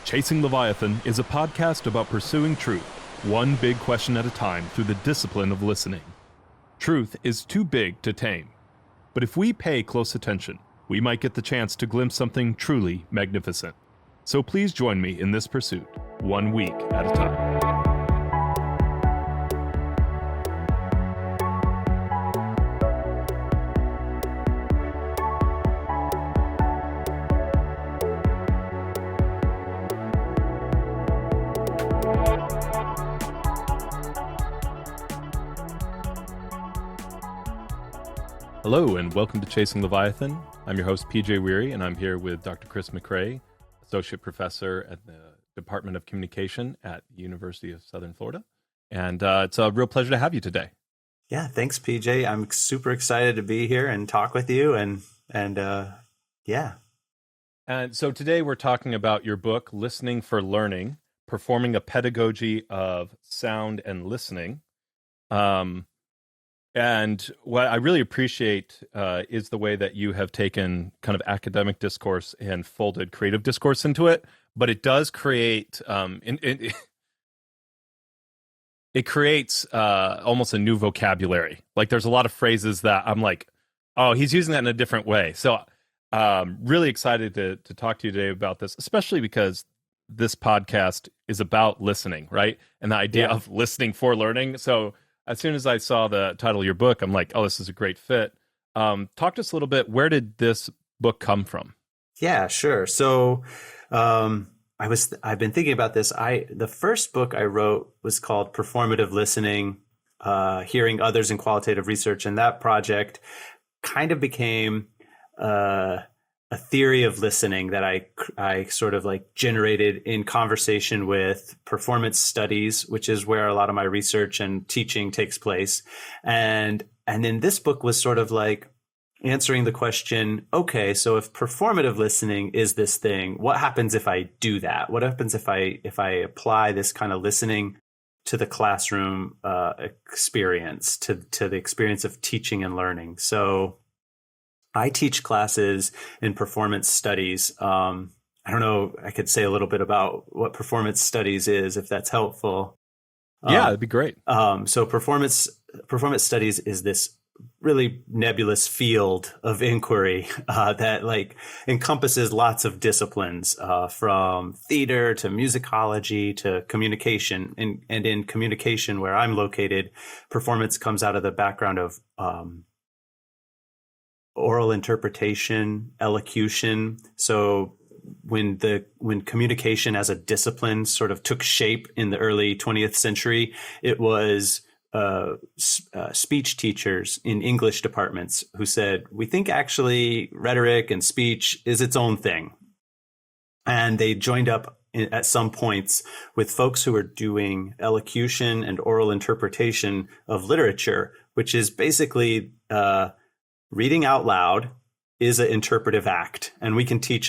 Chasing Leviathan is a podcast about pursuing truth, one big question at a time through the discipline of listening. Truth is too big to tame, but if we pay close attention, we might get the chance to glimpse something truly magnificent. So please join me in this pursuit, 1 week at a time. Hello and welcome to Chasing Leviathan. I'm your host, PJ Weary, and I'm here with Dr. Chris McRae, Associate Professor at the Department of Communication at the University of Southern Florida. And it's a real pleasure to have you today. Yeah, thanks, PJ. I'm super excited to be here and talk with you. And so today we're talking about your book, Listening for Learning, Performing a Pedagogy of Sound and Listening. And what I really appreciate is the way that you have taken kind of academic discourse and folded creative discourse into it. But it does create, it creates almost a new vocabulary. Like there's a lot of phrases that I'm like, oh, he's using that in a different way. So really excited to talk to you today about this, especially because this podcast is about listening, right? And the idea of listening for learning. So as soon as I saw the title of your book, I'm like, oh, this is a great fit. Talk to us a little bit. Where did this book come from? Yeah, sure. So I've been thinking about this. The first book I wrote was called Performative Listening, Hearing Others in Qualitative Research. And that project kind of became a theory of listening that I sort of like generated in conversation with performance studies, which is where a lot of my research and teaching takes place. And then this book was sort of like answering the question, okay, so if performative listening is this thing, what happens if I do that? What happens if I apply this kind of listening to the classroom experience, to the experience of teaching and learning? So I teach classes in performance studies. I don't know, I could say a little bit about what performance studies is, if that's helpful. Yeah, that'd be great. So performance studies is this really nebulous field of inquiry that like encompasses lots of disciplines, from theater to musicology to communication. And in communication, where I'm located, performance comes out of the background of oral interpretation, elocution. So when communication as a discipline sort of took shape in the early 20th century, it was speech teachers in English departments who said, we think actually rhetoric and speech is its own thing. And they joined up at some points with folks who were doing elocution and oral interpretation of literature, which is basically reading out loud is an interpretive act, and we can teach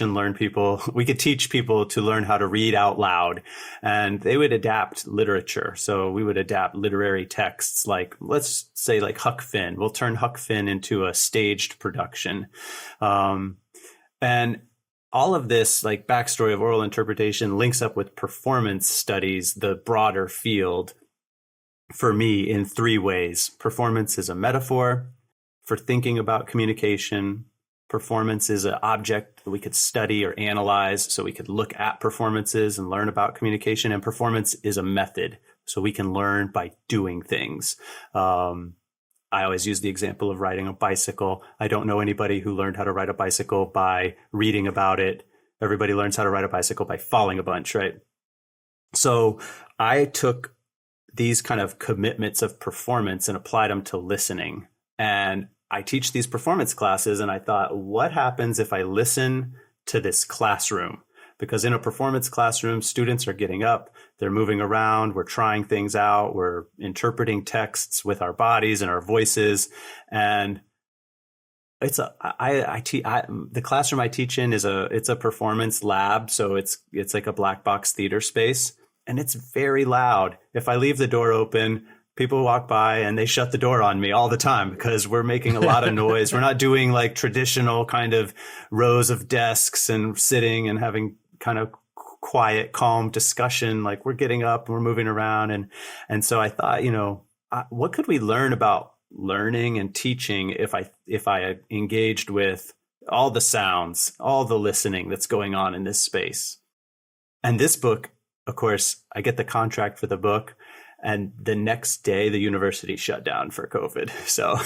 people to learn how to read out loud, and they would adapt literature. So we would adapt literary texts, like let's say like Huck Finn. We'll turn Huck Finn into a staged production. And all of this like backstory of oral interpretation links up with performance studies, the broader field, for me in three ways. Performance is a metaphor for thinking about communication. Performance is an object that we could study or analyze, so we could look at performances and learn about communication. And performance is a method, so we can learn by doing things. I always use the example of riding a bicycle. I don't know anybody who learned how to ride a bicycle by reading about it. Everybody learns how to ride a bicycle by falling a bunch, right? So I took these kind of commitments of performance and applied them to listening. And I teach these performance classes, and I thought, what happens if I listen to this classroom? Because in a performance classroom, students are getting up, they're moving around, we're trying things out, we're interpreting texts with our bodies and our voices. And the classroom I teach in it's a performance lab. So it's like a black box theater space, and it's very loud. If I leave the door open, people walk by and they shut the door on me all the time because we're making a lot of noise. We're not doing like traditional kind of rows of desks and sitting and having kind of quiet, calm discussion. Like we're getting up and we're moving around. And so I thought, what could we learn about learning and teaching if I engaged with all the sounds, all the listening that's going on in this space? And this book, of course, I get the contract for the book, and the next day the university shut down for COVID. So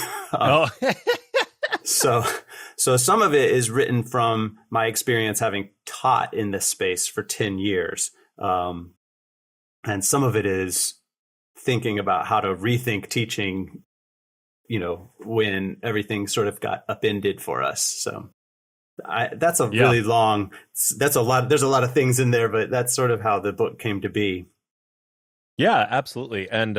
some of it is written from my experience having taught in this space for 10 years. And some of it is thinking about how to rethink teaching, when everything sort of got upended for us. So that's a really long, there's a lot of things in there, but that's sort of how the book came to be. Yeah, absolutely. And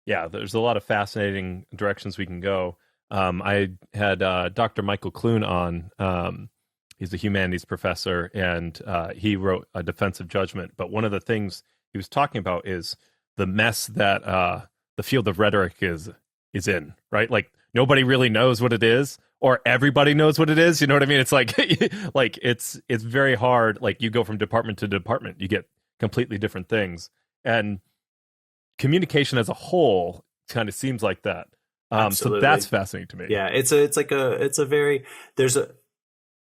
there's a lot of fascinating directions we can go. I had Dr. Michael Clune on. He's a humanities professor, and he wrote A Defensive Judgment. But one of the things he was talking about is the mess that the field of rhetoric is in, right? Like nobody really knows what it is, or everybody knows what it is. You know what I mean? It's like it's very hard. Like you go from department to department, you get completely different things, and communication as a whole kind of seems like that. So that's fascinating to me. Yeah,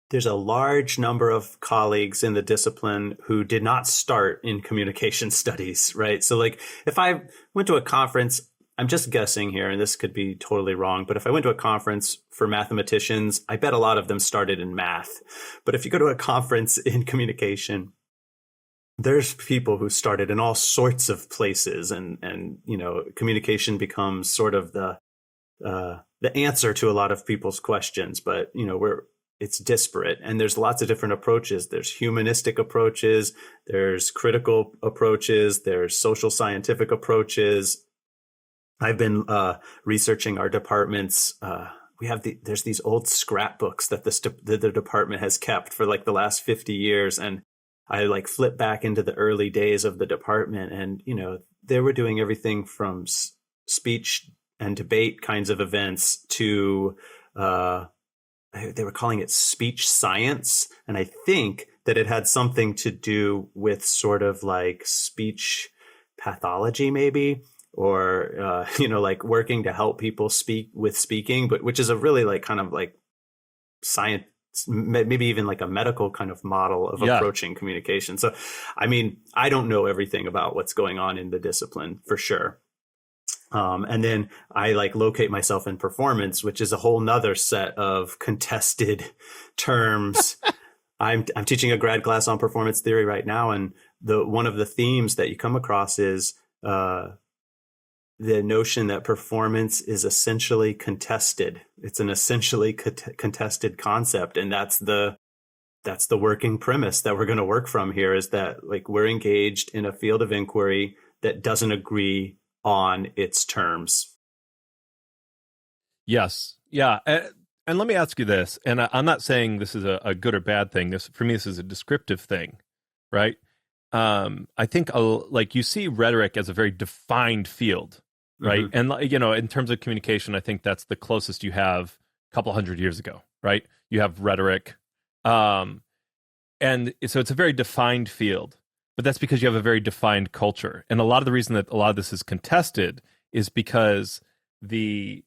there's a large number of colleagues in the discipline who did not start in communication studies, right? So like if I went to a conference, I'm just guessing here, and this could be totally wrong, but if I went to a conference for mathematicians, I bet a lot of them started in math. But if you go to a conference in communication, there's people who started in all sorts of places, and communication becomes sort of the answer to a lot of people's questions. But it's disparate, and there's lots of different approaches. There's humanistic approaches, there's critical approaches, there's social scientific approaches. I've been researching our departments. There's these old scrapbooks that the department has kept for like the last 50 years, and I like flip back into the early days of the department, and they were doing everything from speech and debate kinds of events to they were calling it speech science. And I think that it had something to do with sort of like speech pathology, maybe, or, like working to help people speak with speaking, but which is a really like kind of like science, maybe even like a medical kind of model of approaching communication. So, I mean, I don't know everything about what's going on in the discipline for sure. And then I like locate myself in performance, which is a whole nother set of contested terms. I'm teaching a grad class on performance theory right now. And one of the themes that you come across is the notion that performance is essentially contested. It's an essentially contested concept. And that's the working premise that we're going to work from here, is that like we're engaged in a field of inquiry that doesn't agree on its terms. Yes. Yeah. And let me ask you this, and I'm not saying this is a good or bad thing. For me, this is a descriptive thing, right? I think like you see rhetoric as a very defined field, right? Mm-hmm. And, in terms of communication, I think that's the closest you have a couple hundred years ago, right? You have rhetoric. And so it's a very defined field. But that's because you have a very defined culture. And a lot of the reason that a lot of this is contested is because the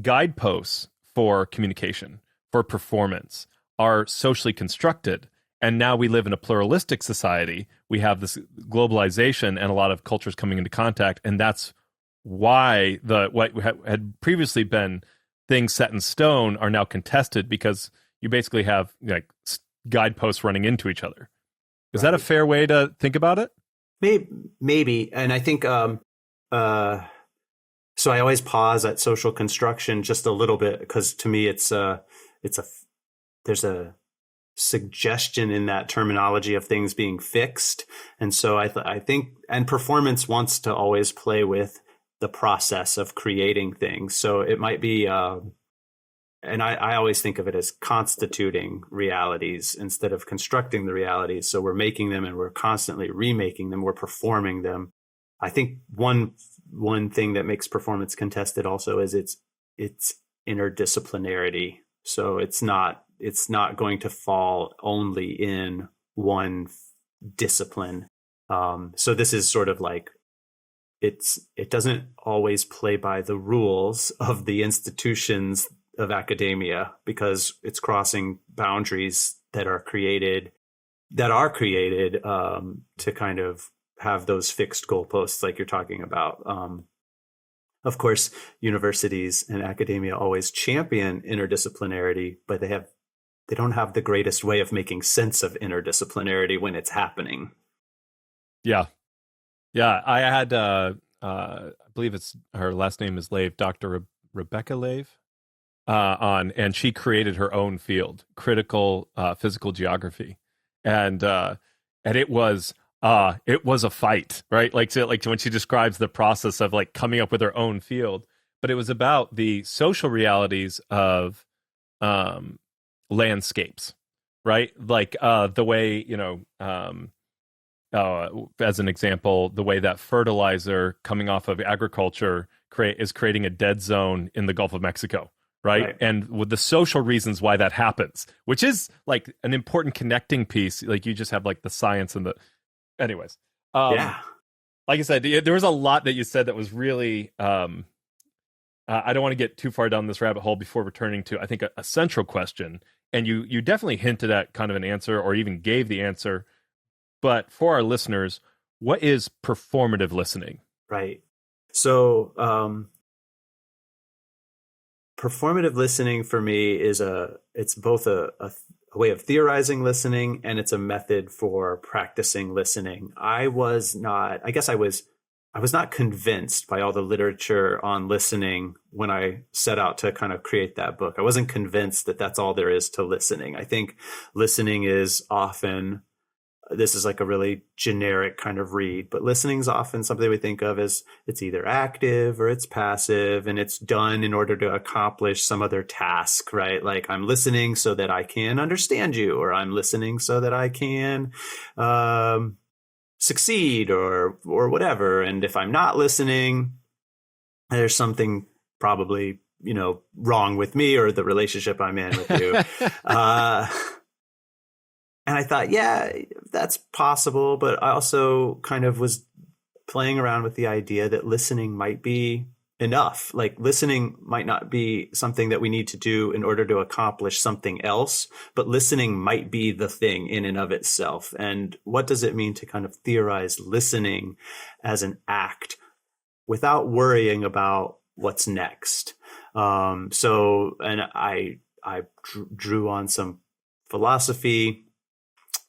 guideposts for communication, for performance, are socially constructed. And now we live in a pluralistic society. We have this globalization and a lot of cultures coming into contact. And that's why what had previously been things set in stone are now contested, because you basically have like guideposts running into each other. Is that a fair way to think about it? Maybe. And I think, so I always pause at social construction just a little bit, because to me, there's a suggestion in that terminology of things being fixed. And so I think, and performance wants to always play with the process of creating things. So it might be, and I always think of it as constituting realities instead of constructing the realities. So we're making them and we're constantly remaking them. We're performing them. I think one thing that makes performance contested also is its interdisciplinarity. So it's not going to fall only in one discipline. So this is sort of like, it doesn't always play by the rules of the institutions of academia, because it's crossing boundaries that are created to kind of have those fixed goalposts like you're talking about. Of course, universities and academia always champion interdisciplinarity, but they don't have the greatest way of making sense of interdisciplinarity when it's happening. Yeah. Yeah. I had, I believe her last name is Lave, Dr. Rebecca Lave, on, and she created her own field, critical physical geography. And it was a fight, right? Like when she describes the process of like coming up with her own field, but it was about the social realities of landscapes, right? Like the way, as an example, the way that fertilizer coming off of agriculture is creating a dead zone in the Gulf of Mexico. Right. And with the social reasons why that happens, which is like an important connecting piece. Like you just have like the science and anyways. Like I said, there was a lot that you said that was really, I don't want to get too far down this rabbit hole before returning to, I think, a central question. And you definitely hinted at kind of an answer, or even gave the answer. But for our listeners, what is performative listening? Right. So, performative listening for me it's both a way of theorizing listening, and it's a method for practicing listening. I was not convinced by all the literature on listening when I set out to kind of create that book. I wasn't convinced that that's all there is to listening. I think listening is often, this is like a really generic kind of read, but listening is often something we think of as it's either active or it's passive, and it's done in order to accomplish some other task, right? Like I'm listening so that I can understand you, or I'm listening so that I can succeed, or whatever. And if I'm not listening, there's something probably, wrong with me or the relationship I'm in with you. And I thought, yeah, that's possible. But I also kind of was playing around with the idea that listening might be enough. Like listening might not be something that we need to do in order to accomplish something else, but listening might be the thing in and of itself. And what does it mean to kind of theorize listening as an act without worrying about what's next? And I drew on some philosophy,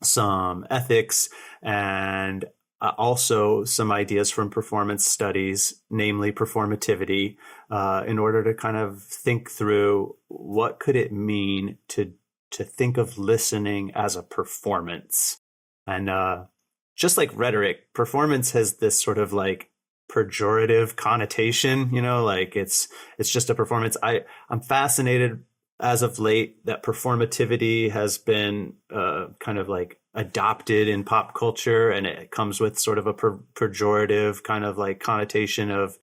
some ethics, and also some ideas from performance studies, namely performativity, in order to kind of think through what could it mean to think of listening as a performance. And just like rhetoric, performance has this sort of like pejorative connotation, like it's just a performance. I'm fascinated as of late that performativity has been kind of like adopted in pop culture, and it comes with sort of a pejorative kind of like connotation of,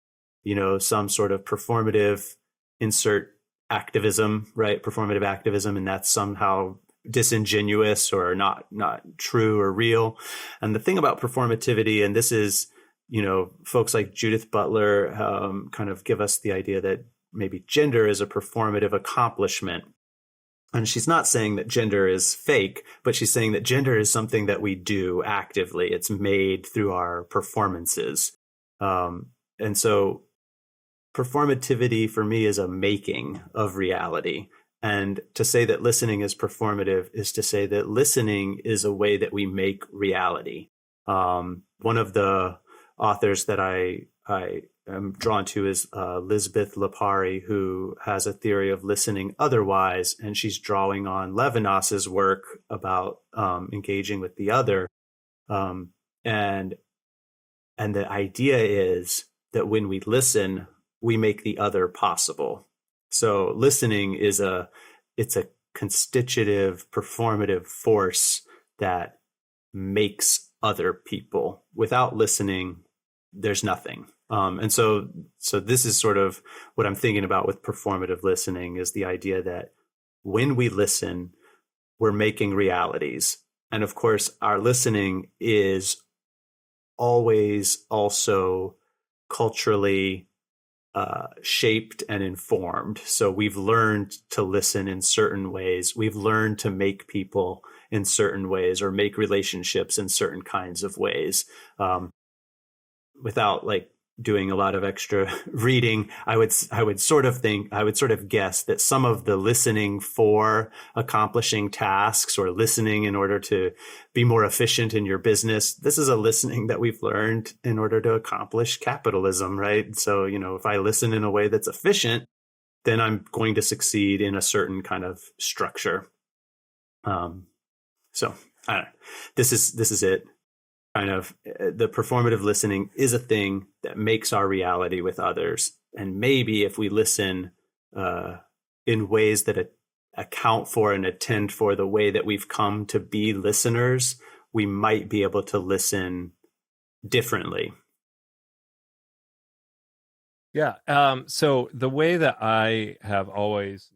some sort of performative insert activism, right? Performative activism, and that's somehow disingenuous or not true or real. And the thing about performativity, and this is, folks like Judith Butler kind of give us the idea that maybe gender is a performative accomplishment. And she's not saying that gender is fake, but she's saying that gender is something that we do actively. It's made through our performances. And so performativity for me is a making of reality. And to say that listening is performative is to say that listening is a way that we make reality. One of the authors that I am drawn to is Lisbeth Lepari, who has a theory of listening otherwise, and she's drawing on Levinas's work about engaging with the other. And the idea is that when we listen, we make the other possible. So listening it's a constitutive, performative force that makes other people. Without listening, there's nothing. And so this is sort of what I'm thinking about with performative listening, is the idea that when we listen, we're making realities. And of course, our listening is always also culturally shaped and informed. So we've learned to listen in certain ways. We've learned to make people in certain ways or make relationships in certain kinds of ways. Without like doing a lot of extra reading, I would sort of guess that some of the listening for accomplishing tasks or listening in order to be more efficient in your business, this is a listening that we've learned in order to accomplish capitalism, right? So, if I listen in a way that's efficient, then I'm going to succeed in a certain kind of structure. So I don't know. This is it. Kind of the performative listening is a thing that makes our reality with others. And maybe if we listen in ways that account for and attend for the way that we've come to be listeners, we might be able to listen differently. Yeah. So the way that I have always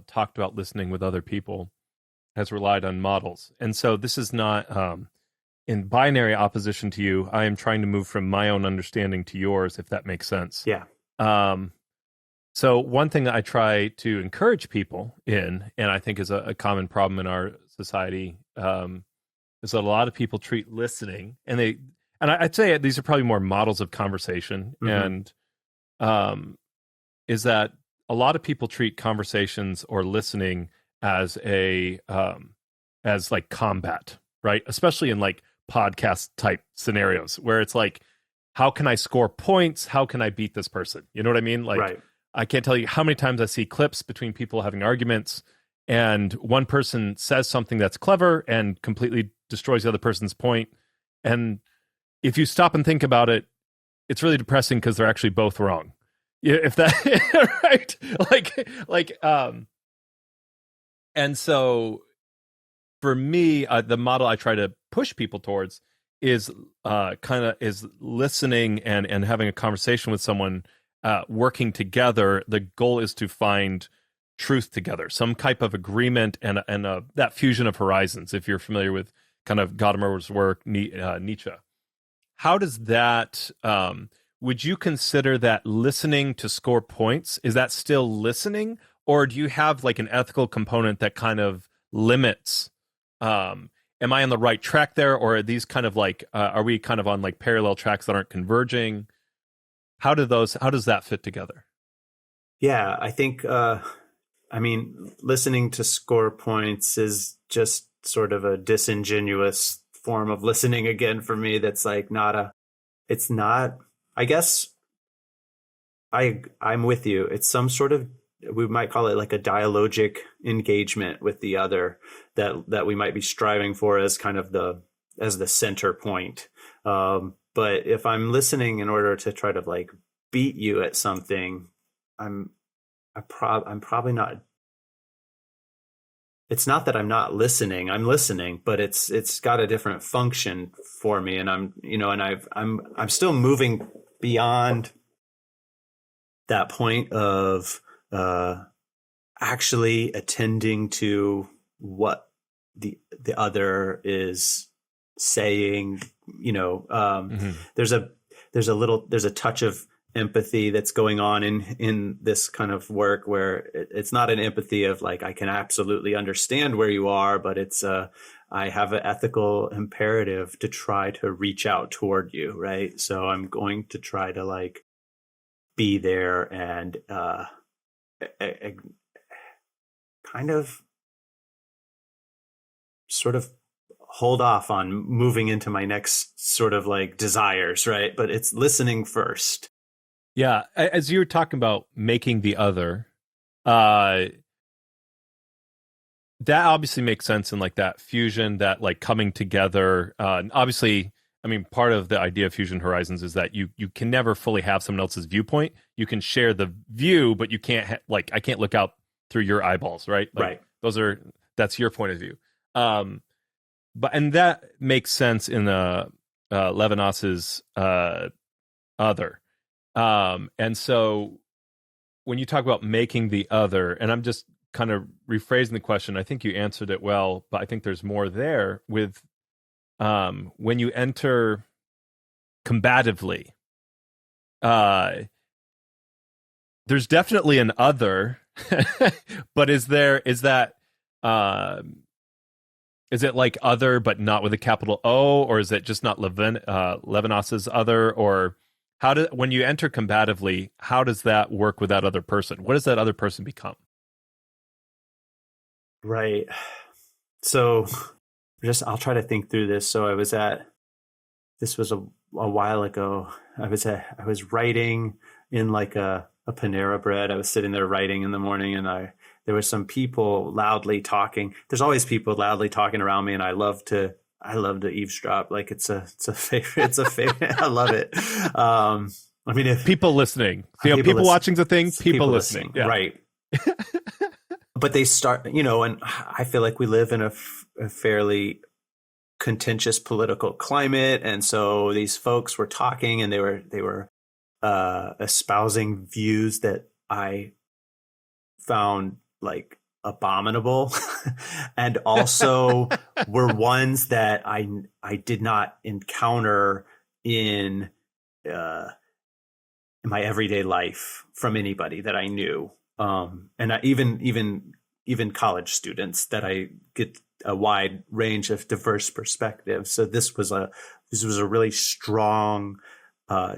talked about listening with other people has relied on models. And so this is not in binary opposition to you. I am trying to move from my own understanding to yours, if that makes sense. Yeah. So one thing that I try to encourage people in, and I think is a common problem in our society, is that a lot of people treat listening, and I'd say these are probably more models of conversation, and is that a lot of people treat conversations or listening as as like combat, right? Especially in like podcast type scenarios where it's like, how can I score points? How can I beat this person? You know what I mean? Like, right. I can't tell you how many times I see clips between people having arguments and one person says something that's clever and completely destroys the other person's point. And if you stop and think about it, it's really depressing because they're actually both wrong. Yeah, if that right, and so for me, the model I try to push people towards is is listening and having a conversation with someone, working together. The goal is to find truth together, some type of agreement and that fusion of horizons. If you're familiar with kind of Gadamer's work, Nietzsche, how does that? Would you consider that listening to score points? Is that still listening, or do you have like an ethical component that kind of limits? Am I on the right track there, or are these kind of like are we kind of on like parallel tracks that aren't converging? How does that fit together? Yeah, I think listening to score points is just sort of a disingenuous form of listening again for me. That's like it's not, I guess I'm with you. It's some sort of, we might call it like a dialogic engagement with the other that we might be striving for as kind of as the center point. But if I'm listening in order to try to like beat you at something, I'm probably not. It's not that I'm not listening. I'm listening, but it's got a different function for me, and I'm still moving beyond that point of actually attending to what the other is saying. There's a touch of empathy that's going on in this kind of work where it's not an empathy of like, I can absolutely understand where you are, but it's I have an ethical imperative to try to reach out toward you, right? So I'm going to try to like be there and kind of sort of hold off on moving into my next sort of like desires, right? But it's listening first. Yeah, as you were talking about making the other, that obviously makes sense in like that fusion, that like coming together. Obviously, I mean, part of the idea of fusion horizons is that you can never fully have someone else's viewpoint. You can share the view, but you can't I can't look out through your eyeballs, right? Like, right. That's your point of view. And that makes sense in Levinas's other. And so when you talk about making the other, and I'm just kind of rephrasing the question, I think you answered it well, but I think there's more there with when you enter combatively. There's definitely an other, but is it like other but not with a capital O, or is it just not Levinas's other? Or when you enter combatively, how does that work with that other person? What does that other person become? Right. So I'll try to think through this. So this was a while ago. I was writing in like a Panera Bread. I was sitting there writing in the morning, and there were some people loudly talking. There's always people loudly talking around me, and I love to eavesdrop. Like it's a favorite. I love it. I mean, if people listening, people watching's a thing. People listening. Yeah. Right. But they start, and I feel like we live in a fairly contentious political climate, and so these folks were talking, and they were espousing views that I found like abominable, and also were ones that I did not encounter in my everyday life from anybody that I knew. And even college students that I get a wide range of diverse perspectives. So this was a really strong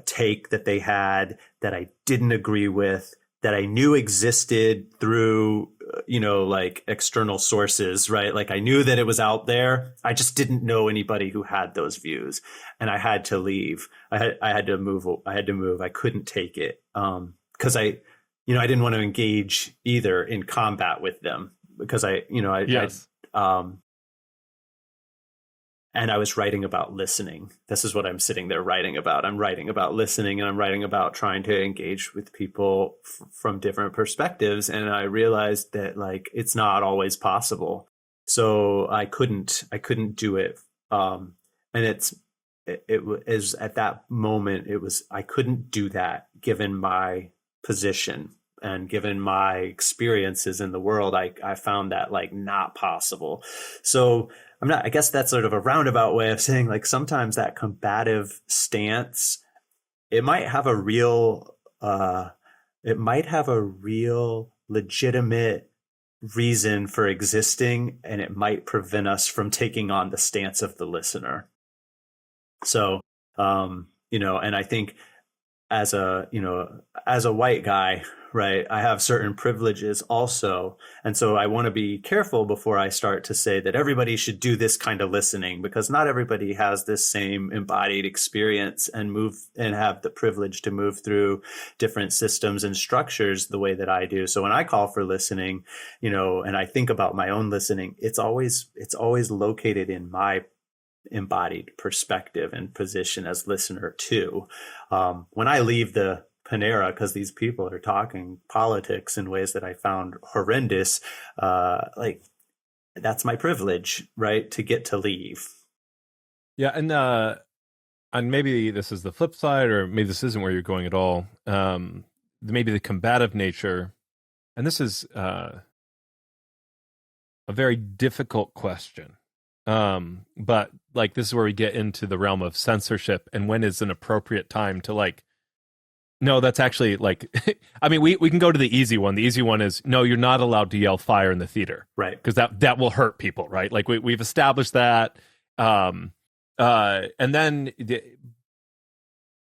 take that they had that I didn't agree with, that I knew existed through, like external sources, right? Like I knew that it was out there. I just didn't know anybody who had those views, and I had to leave. I had to move. I couldn't take it. 'Cause I didn't want to engage either in combat with them, because and I was writing about listening. This is what I'm sitting there writing about. I'm writing about listening, and I'm writing about trying to engage with people from different perspectives. And I realized that like, it's not always possible. So I couldn't do it. And it was at that moment, I couldn't do that given my position and given my experiences in the world. I found that like not possible. So I guess that's sort of a roundabout way of saying like sometimes that combative stance, it might have a real legitimate reason for existing, and it might prevent us from taking on the stance of the listener. So, and I think as a white guy, right, I have certain privileges also. And so I want to be careful before I start to say that everybody should do this kind of listening, because not everybody has this same embodied experience and have the privilege to move through different systems and structures the way that I do. So when I call for listening, and I think about my own listening, it's always located in my embodied perspective and position as listener too. When I leave the Panera, because these people are talking politics in ways that I found horrendous, like that's my privilege, right, to get to leave. Yeah, and maybe this is the flip side, or maybe this isn't where you're going at all. Maybe the combative nature, and this is a very difficult question. But like this is where we get into the realm of censorship, and when is an appropriate time to like, no, that's actually like, I mean, we can go to the easy one. The easy one is, no, you're not allowed to yell fire in the theater. Right. Because that will hurt people, right? Like we've established that. And then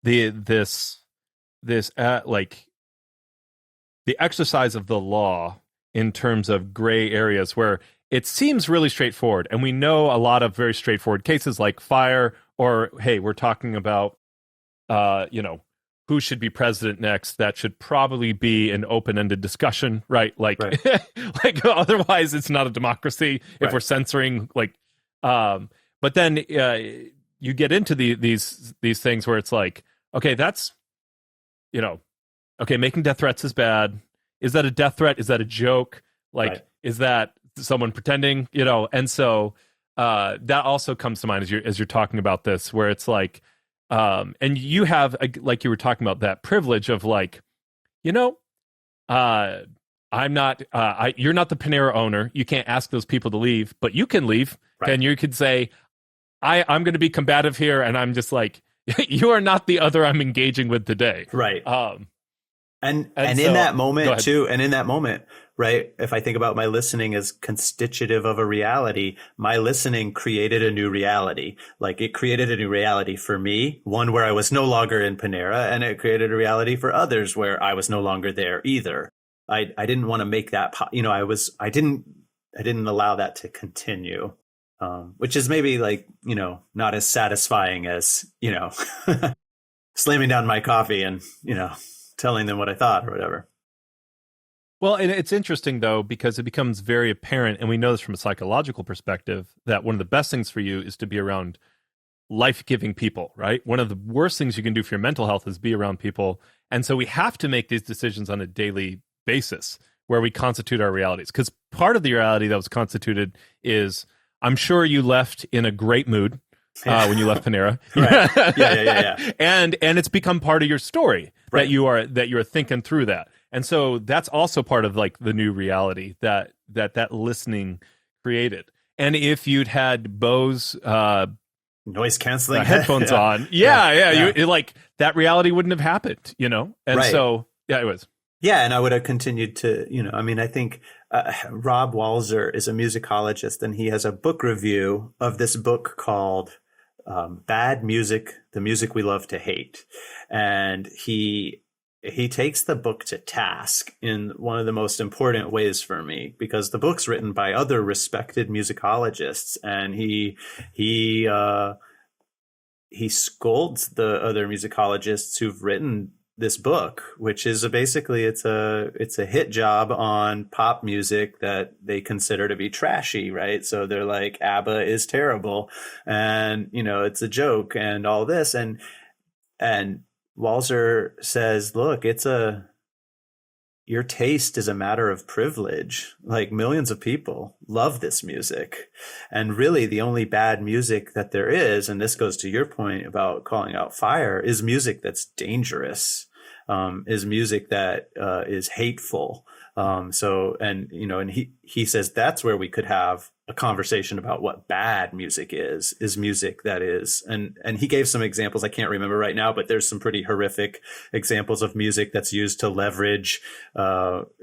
this like the exercise of the law in terms of gray areas where it seems really straightforward. And we know a lot of very straightforward cases like fire, or, hey, we're talking about, who should be president next. That should probably be an open-ended discussion, right? Like, right. Like otherwise it's not a democracy if we're censoring, like, but then you get into these things where it's like, okay, that's, okay, making death threats is bad. Is that a death threat? Is that a joke? Like, is that someone pretending, and so that also comes to mind as you're talking about this, where it's like, and you have, like you were talking about, that privilege of like, I'm not, you're not the Panera owner. You can't ask those people to leave, but you can leave. Right. And you could say, I'm going to be combative here. And I'm just like, you are not the other I'm engaging with today. Right. And so, in that moment too, and in that moment, right, if I think about my listening as constitutive of a reality, my listening created a new reality. Like it created a new reality for me, one where I was no longer in Panera, and it created a reality for others where I was no longer there either. I didn't want to make that, I didn't allow that to continue, which is maybe like, not as satisfying as, slamming down my coffee and, telling them what I thought or whatever. Well, and it's interesting, though, because it becomes very apparent, and we know this from a psychological perspective, that one of the best things for you is to be around life-giving people, right? One of the worst things you can do for your mental health is be around people. And so we have to make these decisions on a daily basis where we constitute our realities. Because part of the reality that was constituted is, I'm sure you left in a great mood when you left Panera. Right. Yeah. And it's become part of your story. Right. that you are thinking through that. And so that's also part of like the new reality that listening created. And if you'd had Bose noise canceling headphones on, you like that reality wouldn't have happened, And right. So it was. Yeah, and I would have continued to, I think Rob Walzer is a musicologist, and he has a book review of this book called Bad Music, the Music We Love to Hate. And he takes the book to task in one of the most important ways for me, because the book's written by other respected musicologists, and he scolds the other musicologists who've written this book, which is basically it's a hit job on pop music that they consider to be trashy, right? So they're like, ABBA is terrible, and it's a joke and all this, and Walzer says, look, your taste is a matter of privilege. Like millions of people love this music. And really the only bad music that there is, and this goes to your point about calling out fire, is music that's dangerous, is music that is hateful. And he says that's where we could have a conversation about what bad music is music that is. And he gave some examples. I can't remember right now, but there's some pretty horrific examples of music that's used to leverage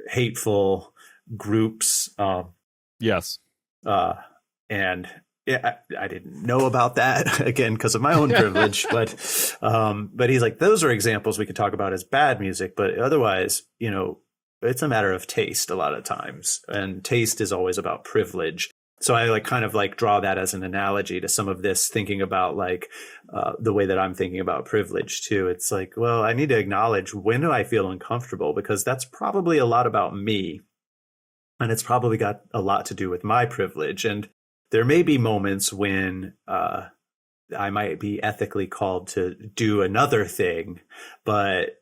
hateful groups. Yes. And yeah, I didn't know about that again because of my own privilege, but he's like, those are examples we could talk about as bad music, but otherwise, it's a matter of taste a lot of times, and taste is always about privilege. So I kind of draw that as an analogy to some of this, thinking about the way that I'm thinking about privilege too. It's like, well, I need to acknowledge, when do I feel uncomfortable? Because that's probably a lot about me, and it's probably got a lot to do with my privilege. And there may be moments when I might be ethically called to do another thing, but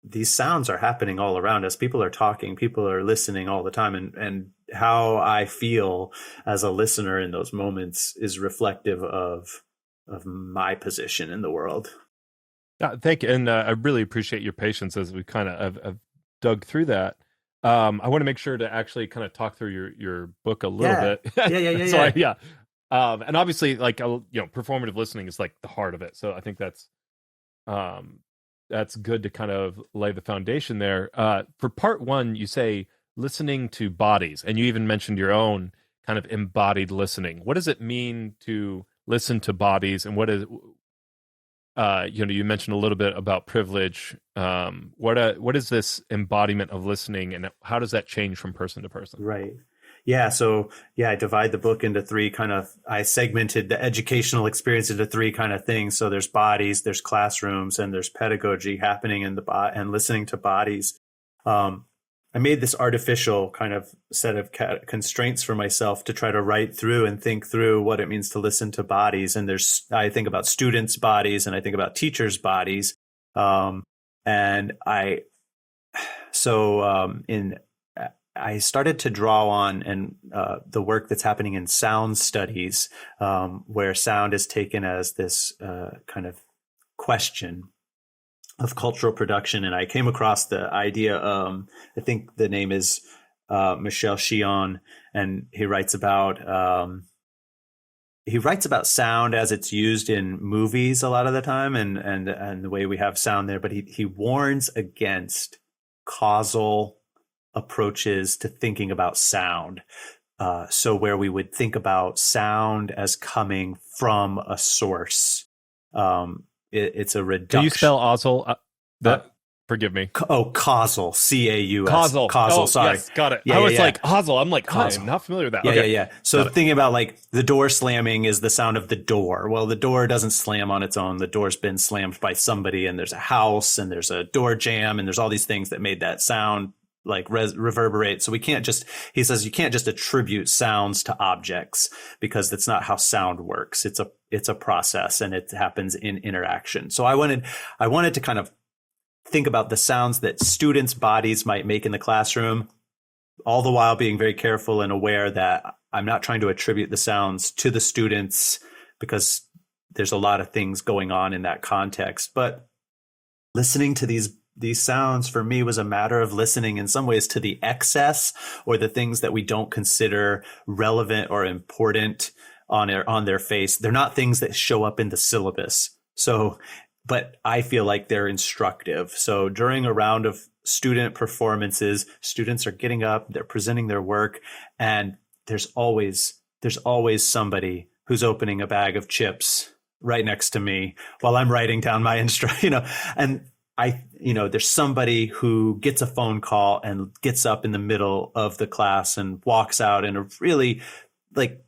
these sounds are happening all around us. People are talking, people are listening all the time. And how I feel as a listener in those moments is reflective of my position in the world. Thank you. And I really appreciate your patience as we kind of have dug through that. I want to make sure to actually kind of talk through your book a little bit. Yeah. And obviously, performative listening is like the heart of it. So I think that's good to kind of lay the foundation there. For part one, you say listening to bodies, and you even mentioned your own kind of embodied listening. What does it mean to listen to bodies, and what is, you mentioned a little bit about privilege. What is this embodiment of listening, and how does that change from person to person? Right. Yeah. So I divide the book into three I segmented the educational experience into three kind of things. So there's bodies, there's classrooms, and there's pedagogy happening in and listening to bodies. I made this artificial kind of set of constraints for myself to try to write through and think through what it means to listen to bodies. And I think about students' bodies, and I think about teachers' bodies. I started to draw on the work that's happening in sound studies, where sound is taken as this kind of question. of cultural production, and I came across the idea. I think the name is Michel Chion, and he writes about sound as it's used in movies a lot of the time, and the way we have sound there. But he warns against causal approaches to thinking about sound. So where we would think about sound as coming from a source. It's a reduction. Can you spell causal? Forgive me. Causal. C-A-U-S. Causal. Causal. Sorry. Yes, got it. Yeah, I was yeah. like causal. I'm like, Causal. I'm not familiar with that. Yeah, okay. yeah. So thinking about like the door slamming is the sound of the door. Well, the door doesn't slam on its own. The door's been slammed by somebody, and there's a house, and there's a door jam, and there's all these things that made that sound like reverberate. So he says you can't just attribute sounds to objects, because that's not how sound works. It's a process, and it happens in interaction. So I wanted to kind of think about the sounds that students' bodies might make in the classroom, all the while being very careful and aware that I'm not trying to attribute the sounds to the students, because there's a lot of things going on in that context. But listening to these sounds for me was a matter of listening in some ways to the excess, or the things that we don't consider relevant or important on their face. They're not things that show up in the syllabus. So, but I feel like they're instructive. So during a round of student performances, students are getting up, they're presenting their work, and there's always somebody who's opening a bag of chips right next to me while I'm writing down my and there's somebody who gets a phone call and gets up in the middle of the class and walks out in a really, like,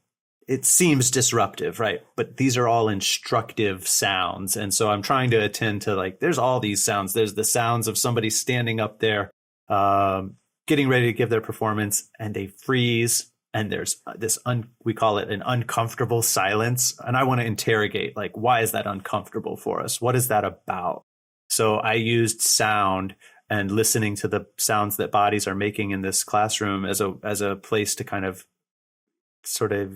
it seems disruptive, right? But these are all instructive sounds. And so I'm trying to attend to, like, there's all these sounds. There's the sounds of somebody standing up there, getting ready to give their performance, and they freeze. And there's this, we call it an uncomfortable silence. And I want to interrogate, like, why is that uncomfortable for us? What is that about? So I used sound and listening to the sounds that bodies are making in this classroom as a place to kind of sort of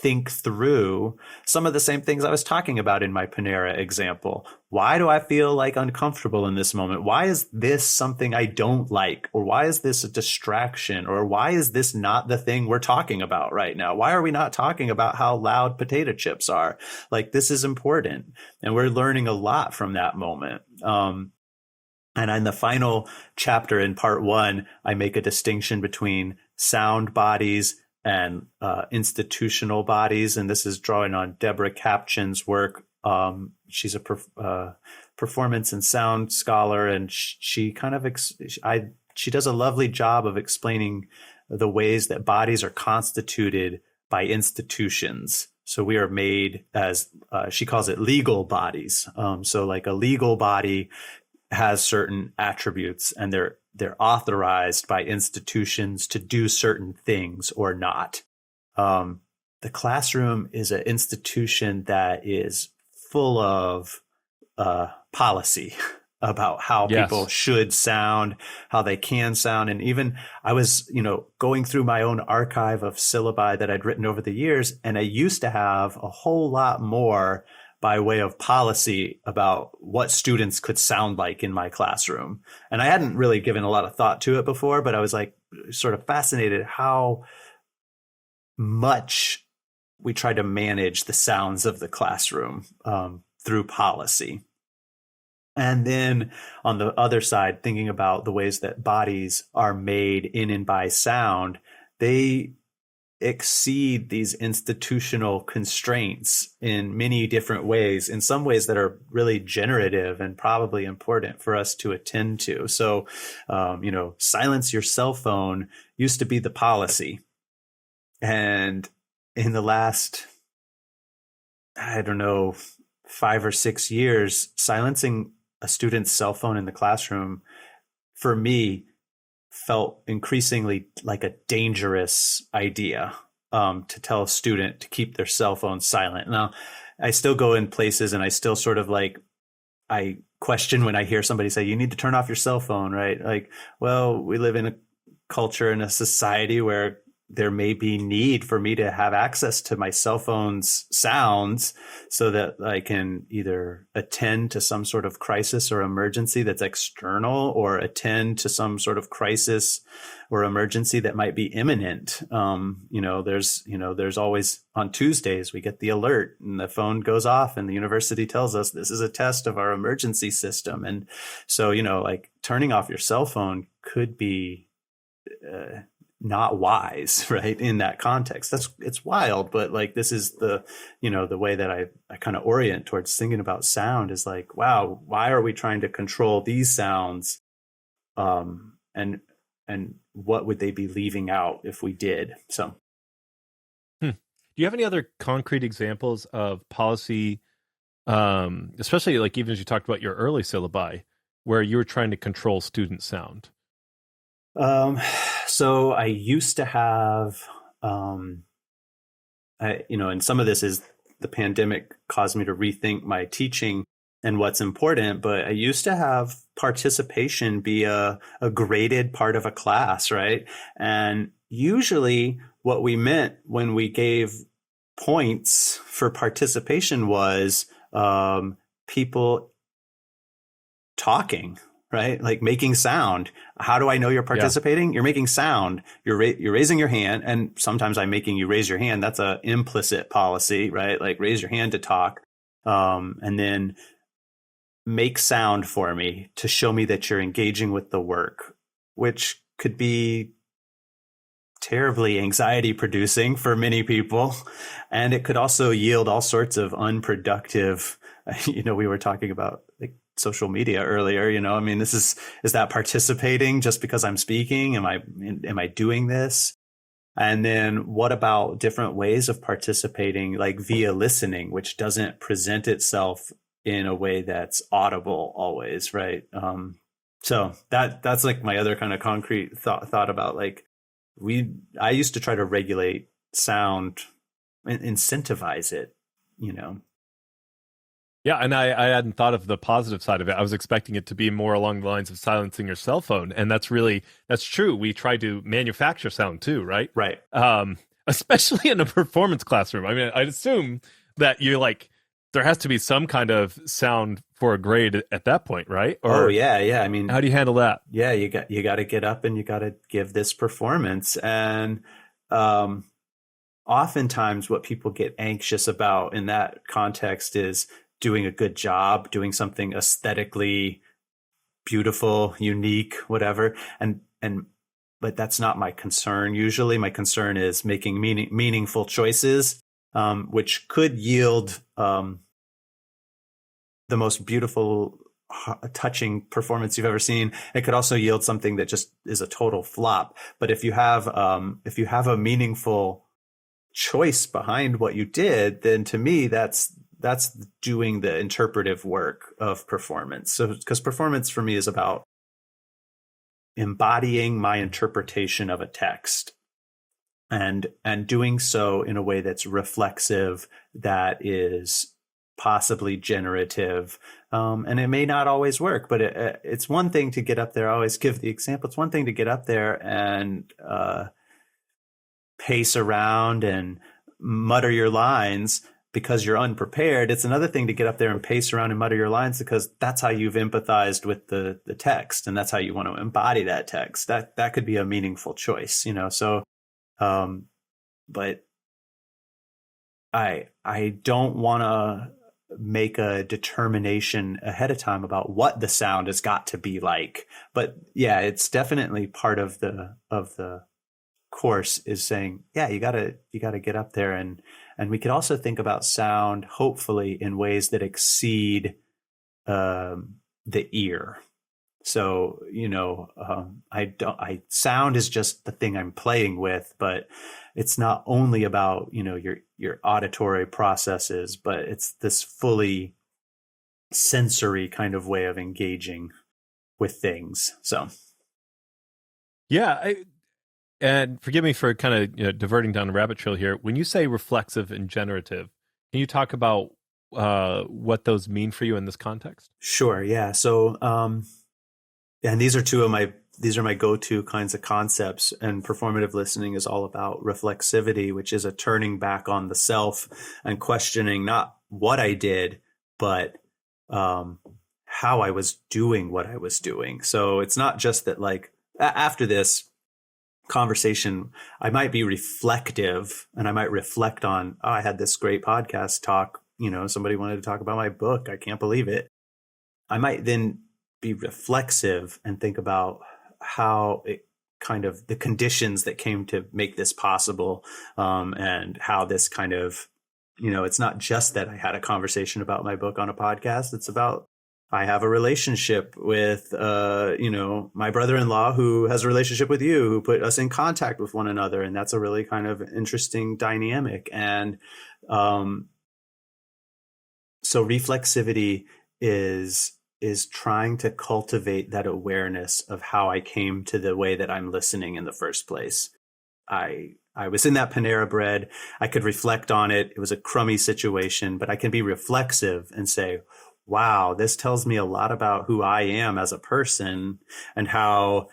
think through some of the same things I was talking about in my Panera example. Why do I feel like uncomfortable in this moment? Why is this something I don't like? Or why is this a distraction? Or why is this not the thing we're talking about right now? Why are we not talking about how loud potato chips are? Like, this is important. And we're learning a lot from that moment. And in the final chapter in part 1, I make a distinction between sound bodies and institutional bodies. And this is drawing on Deborah Kapchin's work. She's a performance and sound scholar, and she kind of she does a lovely job of explaining the ways that bodies are constituted by institutions. So we are made as she calls it legal bodies. So like a legal body has certain attributes, and they're authorized by institutions to do certain things or not. The classroom is an institution that is full of policy about how people should sound, how they can sound. And even I was, going through my own archive of syllabi that I'd written over the years, and I used to have a whole lot more by way of policy about what students could sound like in my classroom. And I hadn't really given a lot of thought to it before, but I was like sort of fascinated how much we try to manage the sounds of the classroom through policy. And then on the other side, thinking about the ways that bodies are made in and by sound, they exceed these institutional constraints in many different ways, in some ways that are really generative and probably important for us to attend to. So, silence your cell phone used to be the policy. And in the last, 5 or 6 years, silencing a student's cell phone in the classroom, for me, felt increasingly like a dangerous idea to tell a student to keep their cell phone silent. Now, I still go in places and I still sort of I question when I hear somebody say, you need to turn off your cell phone, right? Like, well, we live in a culture and a society where there may be need for me to have access to my cell phone's sounds so that I can either attend to some sort of crisis or emergency that's external, or attend to some sort of crisis or emergency that might be imminent. There's always, on Tuesdays, we get the alert and the phone goes off and the university tells us this is a test of our emergency system. And so, like turning off your cell phone could be not wise, right? In that context, it's wild, but like, this is the way that I kind of orient towards thinking about sound is like, wow, why are we trying to control these sounds? And what would they be leaving out if we did? So. Do you have any other concrete examples of policy, especially like even as you talked about your early syllabi, where you were trying to control student sound? So I used to have, and some of this is the pandemic caused me to rethink my teaching and what's important, but I used to have participation be a graded part of a class, right? And usually what we meant when we gave points for participation was people talking, right? Like making sound. How do I know you're participating? Yeah. You're making sound. You're raising your hand. And sometimes I'm making you raise your hand. That's a implicit policy, right? Like raise your hand to talk. And then make sound for me to show me that you're engaging with the work, which could be terribly anxiety producing for many people. And it could also yield all sorts of unproductive, we were talking about like social media earlier, is that participating just because I'm speaking? Am I doing this? And then what about different ways of participating, like via listening, which doesn't present itself in a way that's audible always, right? So that's like my other kind of concrete thought about like I used to try to regulate sound and incentivize it, Yeah, and I hadn't thought of the positive side of it. I was expecting it to be more along the lines of silencing your cell phone, and that's true. We try to manufacture sound too, right? Right. Especially in a performance classroom. I mean, I'd assume that you're like, there has to be some kind of sound for a grade at that point, right? Or, yeah. I mean, how do you handle that? Yeah, you got to get up and you got to give this performance, and oftentimes what people get anxious about in that context is doing a good job, doing something aesthetically beautiful, unique, whatever. But that's not my concern. Usually my concern is making meaningful choices, which could yield the most beautiful, touching performance you've ever seen. It could also yield something that just is a total flop. But if you have a meaningful choice behind what you did, then to me, that's doing the interpretive work of performance. So, because performance for me is about embodying my interpretation of a text and doing so in a way that's reflexive, that is possibly generative. And it may not always work, but it's one thing to get up there. I always give the example. It's one thing to get up there and pace around and mutter your lines because you're unprepared. It's another thing to get up there and pace around and mutter your lines because that's how you've empathized with the text, and that's how you want to embody that text. That could be a meaningful choice, So, but I don't want to make a determination ahead of time about what the sound has got to be like. But yeah, it's definitely part of the course is saying, yeah, you gotta get up there, and we could also think about sound hopefully in ways that exceed the ear. So sound is just the thing I'm playing with, but it's not only about your auditory processes, but it's this fully sensory kind of way of engaging with things. So yeah. And forgive me for kind of diverting down a rabbit trail here. When you say reflexive and generative, can you talk about what those mean for you in this context? Sure. Yeah. So, and these are two of my these are my go-to kinds of concepts. And performative listening is all about reflexivity, which is a turning back on the self and questioning not what I did, but how I was doing what I was doing. So it's not just that like after this conversation, I might be reflective and I might reflect on, oh, I had this great podcast talk. Somebody wanted to talk about my book. I can't believe it. I might then be reflexive and think about how it kind of the conditions that came to make this possible, and how this kind of, it's not just that I had a conversation about my book on a podcast. It's about I have a relationship with, my brother-in-law who has a relationship with you, who put us in contact with one another. And that's a really kind of interesting dynamic. And so reflexivity is trying to cultivate that awareness of how I came to the way that I'm listening in the first place. I was in that Panera Bread. I could reflect on it. It was a crummy situation, but I can be reflexive and say, wow, this tells me a lot about who I am as a person and how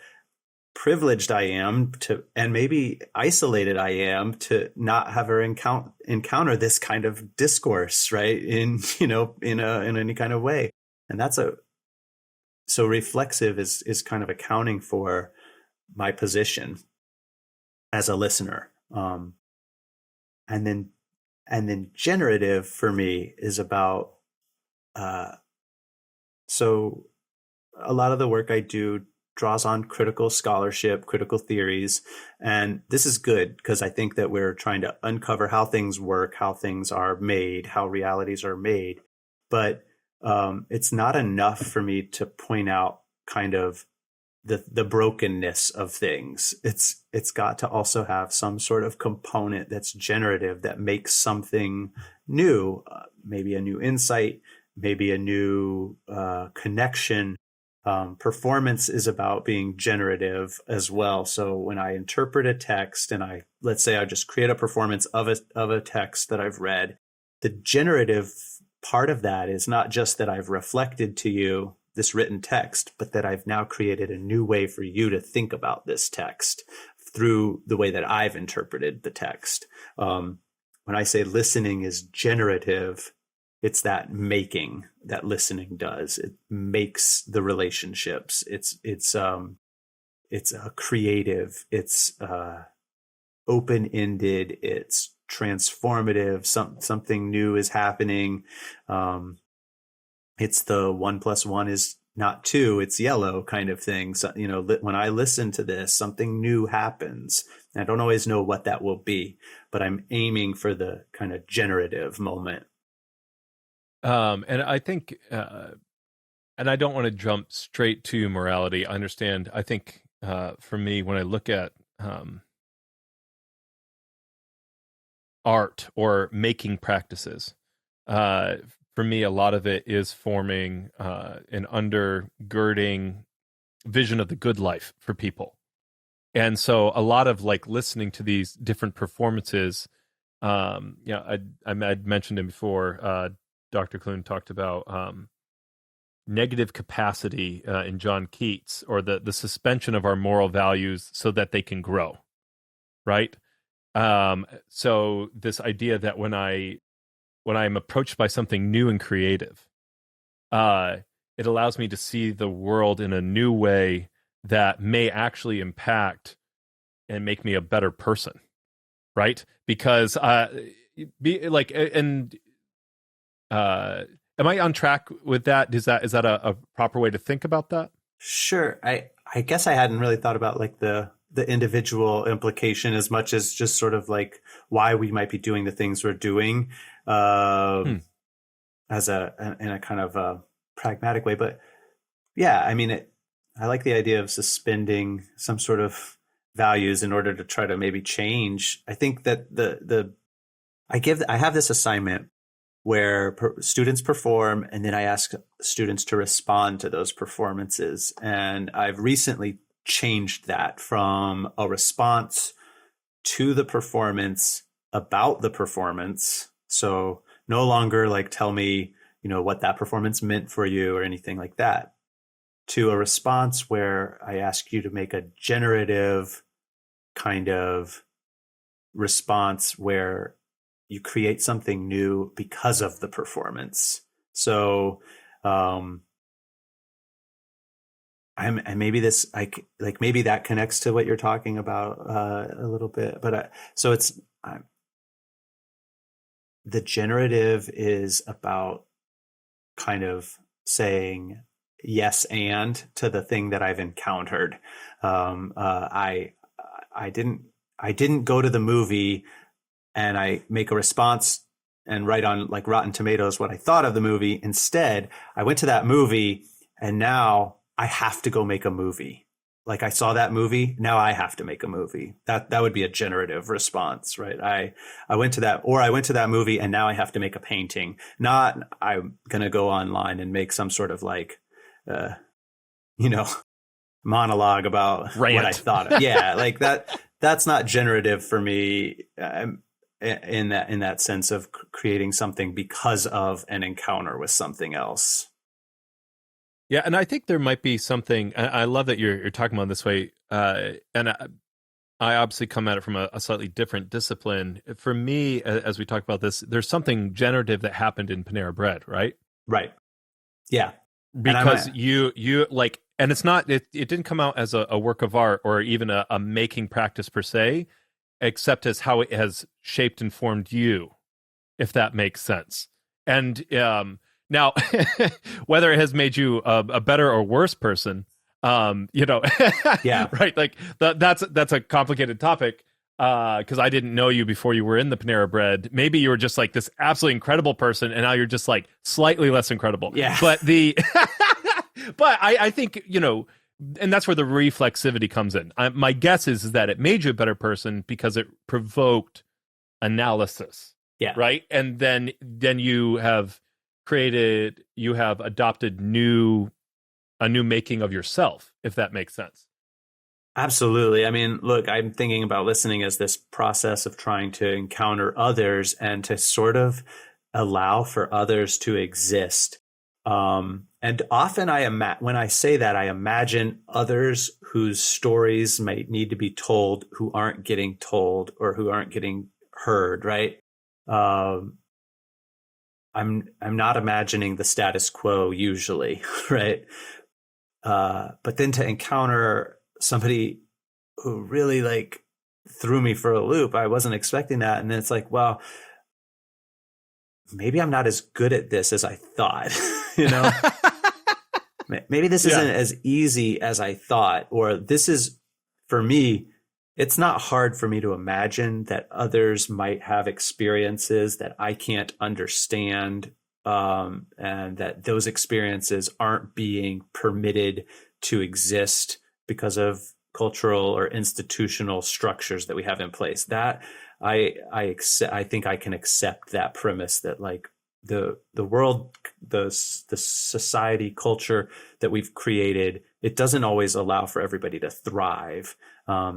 privileged I am to, and maybe isolated I am to not have her encounter this kind of discourse, right? In any kind of way. And so reflexive is kind of accounting for my position as a listener. And then generative for me is about, so a lot of the work I do draws on critical scholarship, critical theories. And this is good because I think that we're trying to uncover how things work, how things are made, how realities are made. But it's not enough for me to point out kind of the brokenness of things. It's got to also have some sort of component that's generative, that makes something new, maybe a new insight, maybe a new connection. Performance is about being generative as well. So when I interpret a text and let's say I just create a performance of a text that I've read, the generative part of that is not just that I've reflected to you this written text, but that I've now created a new way for you to think about this text through the way that I've interpreted the text. When I say listening is generative, it's that making that listening does. It makes the relationships. It's creative. It's open-ended. It's transformative. Something new is happening. It's the 1 + 1 is not 2. It's yellow kind of thing. So, when I listen to this, something new happens. I don't always know what that will be, but I'm aiming for the kind of generative moment. And I think, and I don't want to jump straight to morality. I understand. I think for me, when I look at art or making practices, for me, a lot of it is forming an undergirding vision of the good life for people. And so a lot of like listening to these different performances, I'd mentioned it before, Dr. Clune talked about negative capacity in John Keats, or the suspension of our moral values so that they can grow, right? So this idea that when I'm approached by something new and creative, it allows me to see the world in a new way that may actually impact and make me a better person, right? Because am I on track with that? Is that a proper way to think about that? Sure. I guess I hadn't really thought about like the individual implication as much as just sort of like why we might be doing the things we're doing in a kind of a pragmatic way. But yeah, I mean, I like the idea of suspending some sort of values in order to try to maybe change. I think that I have this assignment where students perform, and then I ask students to respond to those performances. And I've recently changed that from a response to the performance about the performance. So no longer like tell me, what that performance meant for you or anything like that. to a response where I ask you to make a generative kind of response where you create something new because of the performance. So, and maybe maybe that connects to what you're talking about a little bit. But so it's the generative is about kind of saying yes and to the thing that I've encountered. I didn't go to the movie and I make a response and write on like Rotten Tomatoes what I thought of the movie. Instead, I went to that movie and now I have to go make a movie. Like I saw that movie, now I have to make a movie. That would be a generative response, right? I went to that movie and now I have to make a painting. Not I'm going to go online and make some sort of like, monologue about Rant. what I thought of. Yeah, like that's not generative for me in that sense of creating something because of an encounter with something else. Yeah, and I think there might be something. I love that you're talking about it this way, and I obviously come at it from a slightly different discipline. For me, as we talk about this, there's something generative that happened in Panera Bread, right? Right. Yeah. Because you like, and it's not. It didn't come out as a work of art or even a making practice per se, except as how it has shaped and formed you, if that makes sense. And now, whether it has made you a better or worse person, yeah, right? Like that's a complicated topic because I didn't know you before you were in the Panera Bread. Maybe you were just like this absolutely incredible person, and now you're just like slightly less incredible. Yeah, but but I think and that's where the reflexivity comes in. My guess is that it made you a better person because it provoked analysis. Yeah, right, and then you have adopted a new making of yourself, if that makes sense. Absolutely. I mean, look, I'm thinking about listening as this process of trying to encounter others and to sort of allow for others to exist. And often when I say that, I imagine others whose stories might need to be told, who aren't getting told or who aren't getting heard, right? I'm not imagining the status quo usually, right? But then to encounter somebody who really like threw me for a loop, I wasn't expecting that. And then it's like, well, maybe I'm not as good at this as I thought, maybe this isn't as easy as I thought, or this is, for me, it's not hard for me to imagine that others might have experiences that I can't understand, and that those experiences aren't being permitted to exist because of cultural or institutional structures that we have in place. That I think I can accept that premise that like the world, the society culture that we've created, it doesn't always allow for everybody to thrive.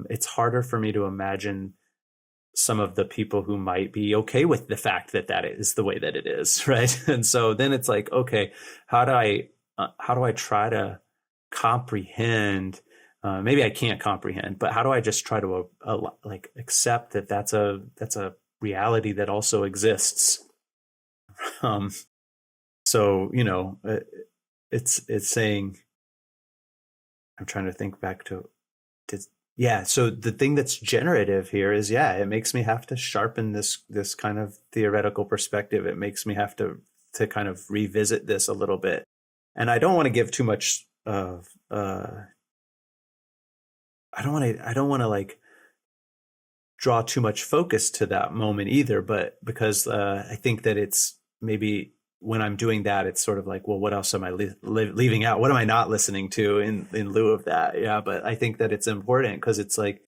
It's harder for me to imagine some of the people who might be okay with the fact that is the way that it is, right? And so then it's like, okay, how do I try to comprehend? Maybe I can't comprehend, but how do I just try to like accept that that's a reality that also exists? So it's saying, I'm trying to think back to. So the thing that's generative here is, it makes me have to sharpen this kind of theoretical perspective. It makes me have to kind of revisit this a little bit. And I don't want to give too much of, I don't want to like draw too much focus to that moment either, but because I think that it's maybe when I'm doing that, it's sort of like, well, what else am I leaving out? What am I not listening to in lieu of that? Yeah, but I think that it's important because it's like,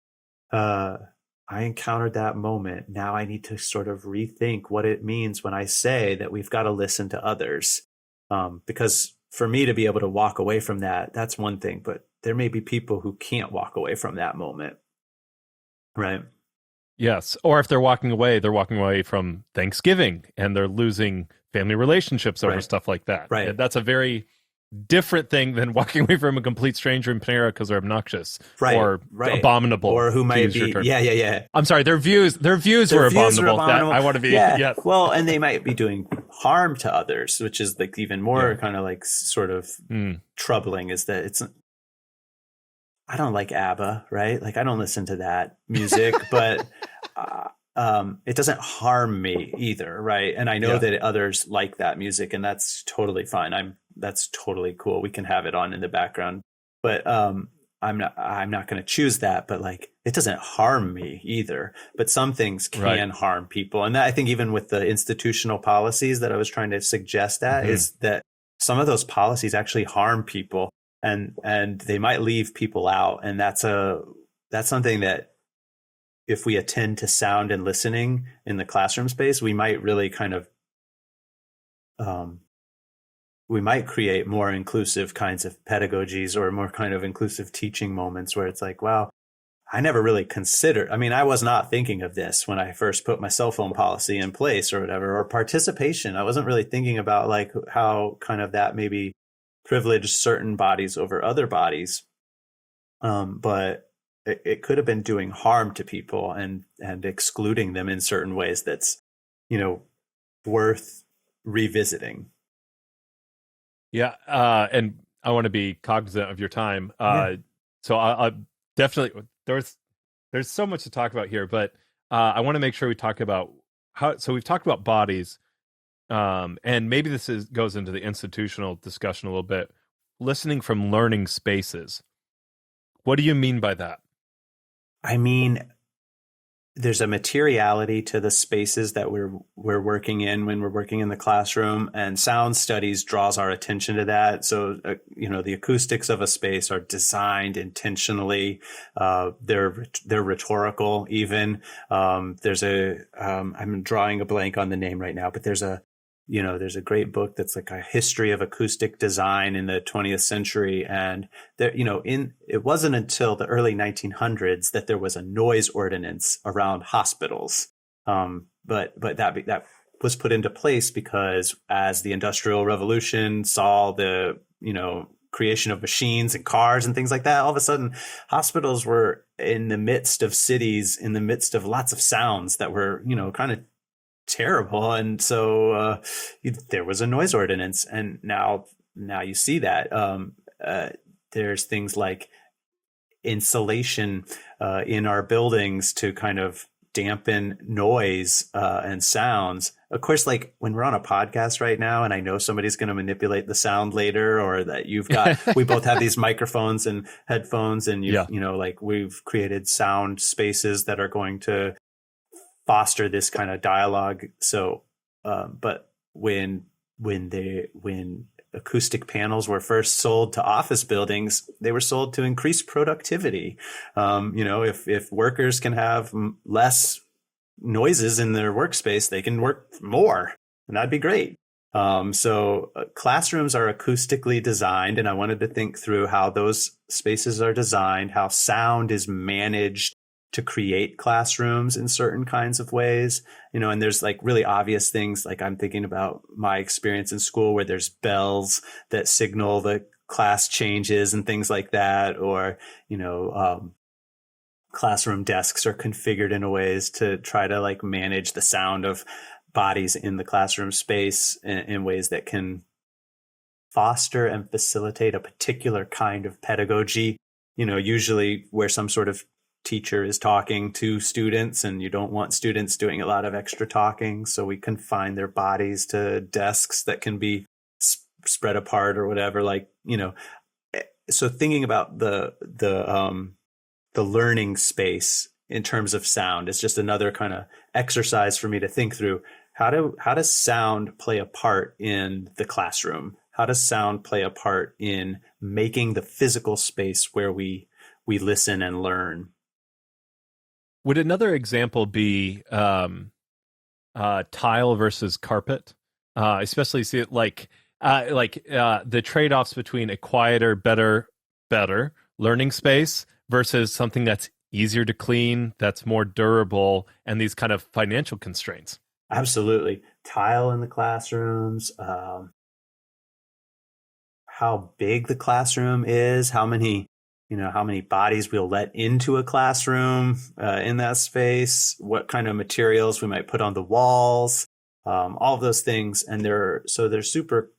I encountered that moment. Now I need to sort of rethink what it means when I say that we've got to listen to others. Because for me to be able to walk away from that, that's one thing, but there may be people who can't walk away from that moment. Right. Yes. Or if they're walking away from Thanksgiving and they're losing family relationships over stuff like that. Right. That's a very different thing than walking away from a complete stranger in Panera because they're obnoxious or abominable. Or who might be, yeah. I'm sorry, their views were abominable. That I want to be, yes. Well, and they might be doing harm to others, which is like even more kind of like sort of troubling, is that I don't like ABBA, right? Like I don't listen to that music, but it doesn't harm me either, right? And I know that others like that music, and that's totally fine. That's totally cool. We can have it on in the background, but I'm not going to choose that. But like, it doesn't harm me either. But some things can harm people, and that, I think even with the institutional policies that I was trying to suggest, is that some of those policies actually harm people, and they might leave people out, and that's something that, if we attend to sound and listening in the classroom space, we might really kind of, we might create more inclusive kinds of pedagogies, or more kind of inclusive teaching moments where it's like, wow, I never really considered, I mean, I was not thinking of this when I first put my cell phone policy in place or whatever, or participation. I wasn't really thinking about like how kind of that maybe privileged certain bodies over other bodies. But it could have been doing harm to people and excluding them in certain ways that's, worth revisiting. Yeah. And I want to be cognizant of your time. So I definitely, there's so much to talk about here, but I want to make sure we talk about so we've talked about bodies, and maybe this goes into the institutional discussion a little bit, listening from learning spaces. What do you mean by that? I mean, there's a materiality to the spaces that we're working in when we're working in the classroom, and sound studies draws our attention to that. So, the acoustics of a space are designed intentionally. They're rhetorical even. I'm drawing a blank on the name right now, but there's a great book that's like a history of acoustic design in the 20th century. And there, it wasn't until the early 1900s that there was a noise ordinance around hospitals. But that was put into place because as the Industrial Revolution saw the, creation of machines and cars and things like that, all of a sudden hospitals were in the midst of cities, in the midst of lots of sounds that were, kind of terrible, and so there was a noise ordinance, and now you see that there's things like insulation in our buildings to kind of dampen noise and sounds. Of course, like when we're on a podcast right now, and I know somebody's going to manipulate the sound later, or that we both have these microphones and headphones, and like we've created sound spaces that are going to foster this kind of dialogue. So, but when acoustic panels were first sold to office buildings, they were sold to increase productivity. If workers can have less noises in their workspace, they can work more, and that'd be great. So classrooms are acoustically designed, and I wanted to think through how those spaces are designed, how sound is managed to create classrooms in certain kinds of ways, and there's like really obvious things. Like I'm thinking about my experience in school where there's bells that signal the class changes and things like that, or, classroom desks are configured in ways to try to like manage the sound of bodies in the classroom space in ways that can foster and facilitate a particular kind of pedagogy, usually where some sort of teacher is talking to students, and you don't want students doing a lot of extra talking. So we confine their bodies to desks that can be spread apart or whatever, so thinking about the learning space in terms of sound is just another kind of exercise for me to think through. How does sound play a part in the classroom? How does sound play a part in making the physical space where we listen and learn? Would another example be tile versus carpet? Especially see it like the trade-offs between a quieter, better learning space versus something that's easier to clean, that's more durable, and these kind of financial constraints. Absolutely. Tile in the classrooms. how big the classroom is, how many bodies we'll let into a classroom in that space, what kind of materials we might put on the walls, all of those things. And they're super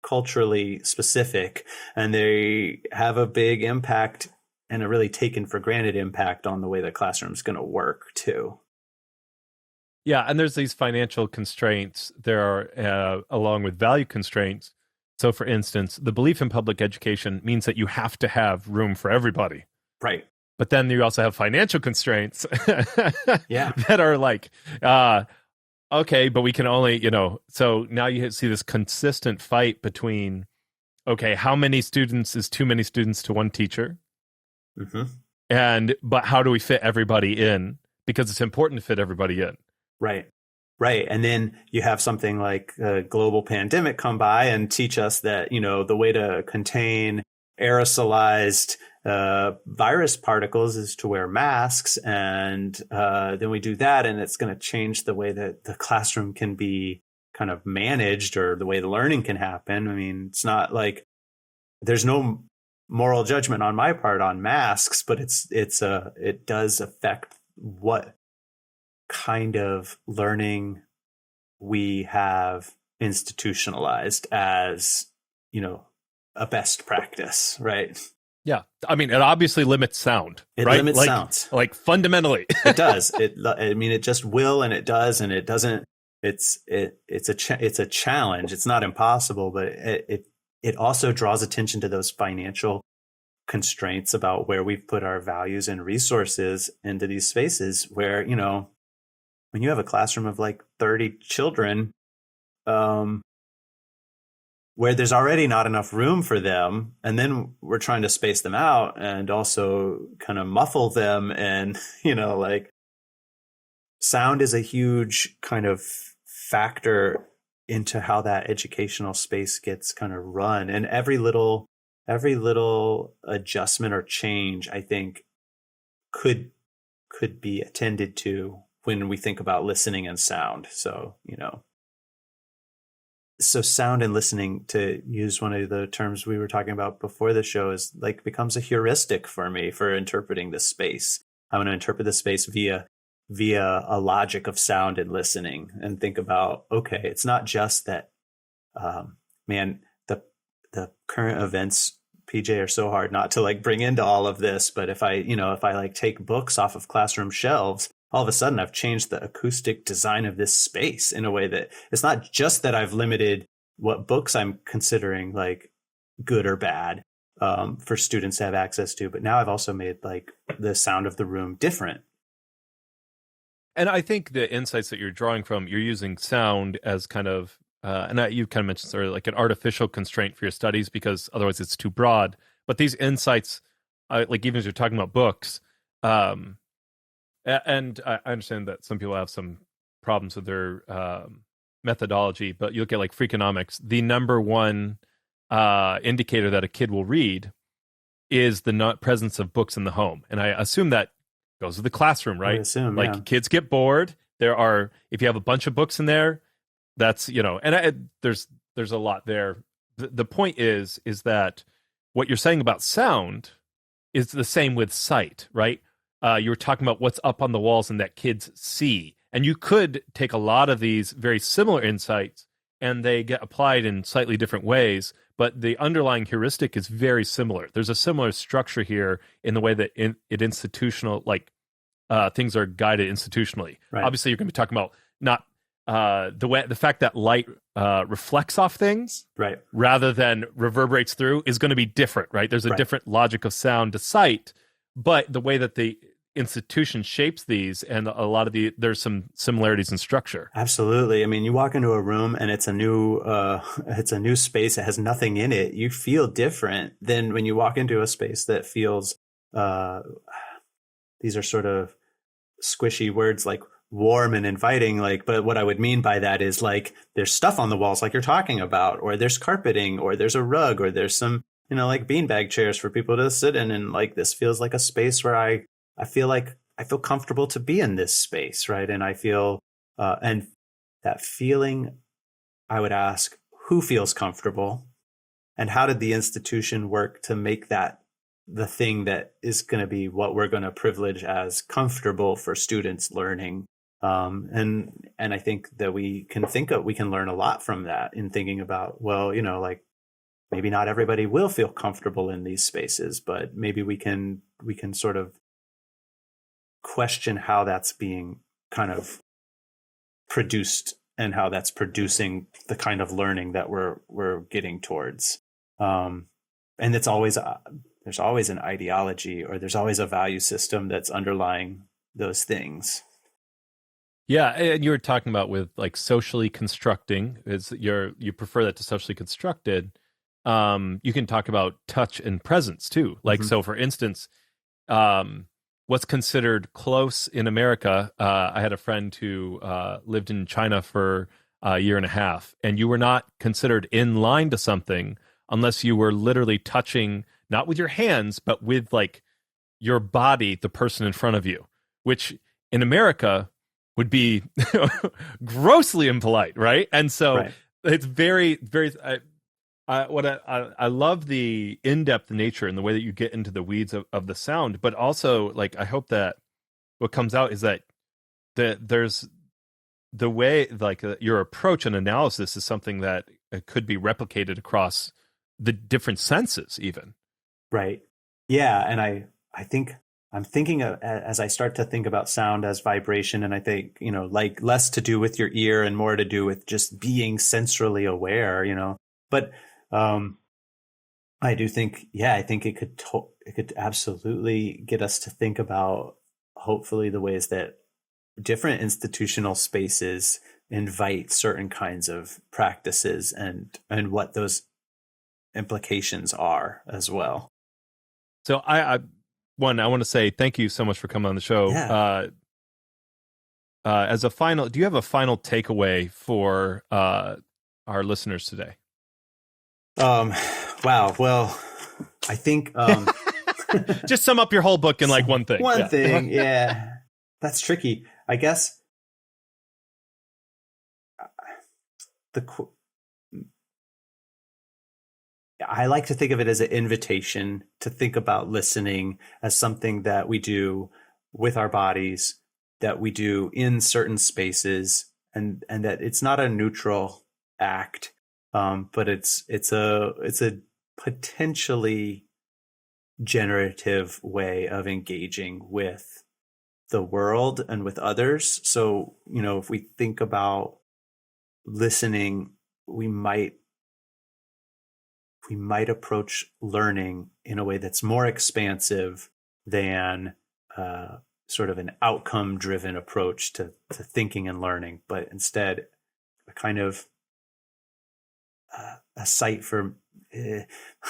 culturally specific, and they have a big impact and a really taken for granted impact on the way the classroom's going to work too. Yeah, and there's these financial constraints. There are, along with value constraints. So, for instance, the belief in public education means that you have to have room for everybody. Right. But then you also have financial constraints Yeah. that are like, okay, but we can only, so now you see this consistent fight between, okay, how many students is too many students to one teacher? Mm-hmm. But how do we fit everybody in? Because it's important to fit everybody in. Right. Right. And then you have something like a global pandemic come by and teach us that, the way to contain aerosolized virus particles is to wear masks. And then we do that, and it's going to change the way that the classroom can be kind of managed, or the way the learning can happen. I mean, it's not like there's no moral judgment on my part on masks, but it does affect what kind of learning we have institutionalized as, a best practice, right? Yeah. I mean, it obviously limits sound. It right? limits sounds. Like fundamentally. It does. It just will, and it does, and it doesn't. It's a challenge. It's not impossible, but it also draws attention to those financial constraints about where we've put our values and resources into these spaces where, when you have a classroom of like 30 children, where there's already not enough room for them, and then we're trying to space them out and also kind of muffle them, and sound is a huge kind of factor into how that educational space gets kind of run. And every little adjustment or change, I think, could be attended to when we think about listening and sound. So, so sound and listening, to use one of the terms we were talking about before the show, is like becomes a heuristic for me for interpreting the space. I want to interpret the space via a logic of sound and listening, and think about, okay, it's not just that, the current events, PJ, are so hard not to like bring into all of this. But if I like take books off of classroom shelves, all of a sudden I've changed the acoustic design of this space in a way that it's not just that I've limited what books I'm considering like good or bad for students to have access to, but now I've also made like the sound of the room different. And I think the insights that you're drawing from, you're using sound as kind of, you kind of mentioned sort of like an artificial constraint for your studies, because otherwise it's too broad. But these insights, like even as you're talking about books, and I understand that some people have some problems with their methodology, but you look at like Freakonomics, the number one indicator that a kid will read is the presence of books in the home. And I assume that goes with the classroom, right? I assume, like yeah. Kids get bored. If you have a bunch of books in there, that's, there's a lot there. The point is that what you're saying about sound is the same with sight, right? You were talking about what's up on the walls and that kids see. And you could take a lot of these very similar insights and they get applied in slightly different ways, but the underlying heuristic is very similar. There's a similar structure here in the way that things are guided institutionally. Right. Obviously, you're going to be talking about not the fact that light reflects off things, right, rather than reverberates through, is going to be different, right? There's a different logic of sound to sight, but the way that the institution shapes these, and a lot of there's some similarities in structure. Absolutely. I mean, you walk into a room and it's a new space. It has nothing in it. You feel different than when you walk into a space that feels, these are sort of squishy words like warm and inviting, but what I would mean by that is like there's stuff on the walls like you're talking about, or there's carpeting, or there's a rug, or there's some, like beanbag chairs for people to sit in. And like, this feels like a space where I feel comfortable to be in this space. Right. And I feel, and that feeling, I would ask, who feels comfortable? and how did the institution work to make that the thing that is going to be what we're going to privilege as comfortable for students learning. And I think that we can learn a lot from that in thinking about, well, like maybe not everybody will feel comfortable in these spaces, but maybe we can sort of question how that's being kind of produced and how that's producing the kind of learning that we're getting towards. And it's always there's always an ideology, or there's always a value system that's underlying those things. Yeah, and you were talking about with like socially constructing, you prefer that to socially constructed. You can talk about touch and presence too. Like, so for instance, what's considered close in America, I had a friend who lived in China for a year and a half, and you were not considered in line to something unless you were literally touching, not with your hands, but with like your body, the person in front of you, which in America would be grossly impolite, right? And so it's very, very. I love the in-depth nature and the way that you get into the weeds of the sound, but also like I hope that what comes out is that there's the way like your approach and analysis is something that could be replicated across the different senses, even. Right. Yeah, and I think I'm thinking of, as I start to think about sound as vibration, and I think, like less to do with your ear and more to do with just being sensorily aware, but I do think, I think it could absolutely get us to think about hopefully the ways that different institutional spaces invite certain kinds of practices and what those implications are as well. So I want to say thank you so much for coming on the show. Yeah. As a final, do you have a final takeaway for our listeners today? Wow. Well, I think just sum up your whole book in like one thing. One thing, yeah. That's tricky. I guess I like to think of it as an invitation to think about listening as something that we do with our bodies, that we do in certain spaces, and that it's not a neutral act, but it's a potentially generative way of engaging with the world and with others. So, if we think about listening, we might approach learning in a way that's more expansive than sort of an outcome-driven approach to thinking and learning, but instead a kind of a site for,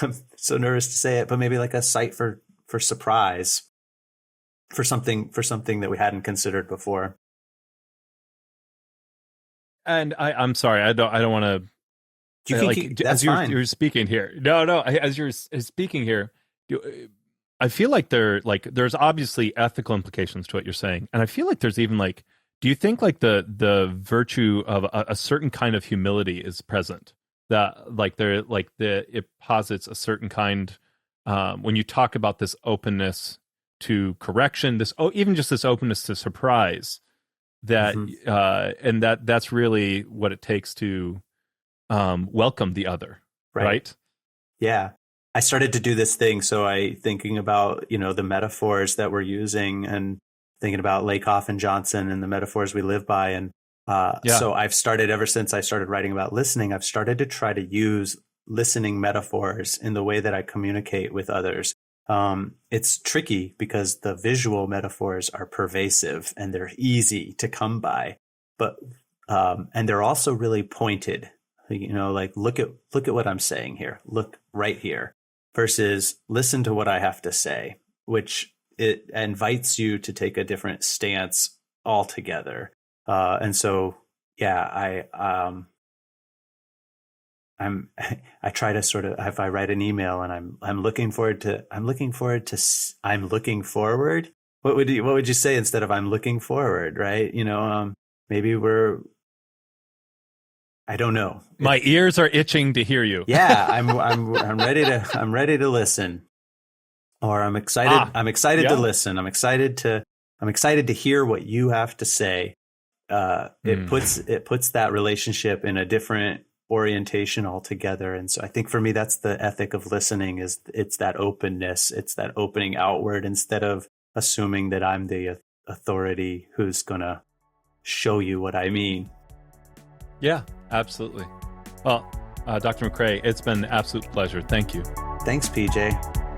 I'm so nervous to say it, but maybe like a site for surprise, for something that we hadn't considered before. And I'm sorry, I don't want to. That's fine. You're speaking here. No. As you're speaking here, I feel like there's obviously ethical implications to what you're saying, and I feel like there's even like, do you think like the virtue of a certain kind of humility is present? That like it posits a certain kind when you talk about this openness to correction, even just this openness to surprise, that and that's really what it takes to welcome the other, right? Yeah. I started to do this thing. So thinking about, the metaphors that we're using and thinking about Lakoff and Johnson and the metaphors we live by. And so I've started, ever since I started writing about listening, I've started to try to use listening metaphors in the way that I communicate with others. It's tricky because the visual metaphors are pervasive and they're easy to come by, but and they're also really pointed. Like look at what I'm saying here. Look right here. Versus listen to what I have to say, which it invites you to take a different stance altogether. And so, I try to sort of, if I write an email and I'm looking forward. What would you say instead of I'm looking forward, right? Maybe I don't know. My ears are itching to hear you. Yeah, I'm ready to listen. Or I'm excited. I'm excited to listen. I'm excited to hear what you have to say. It puts that relationship in a different orientation altogether. And so I think for me, that's the ethic of listening. Is it's that openness. It's that opening outward instead of assuming that I'm the authority who's gonna show you what I mean. Yeah, absolutely. Well, Dr. McRae, it's been an absolute pleasure. Thank you. Thanks, PJ.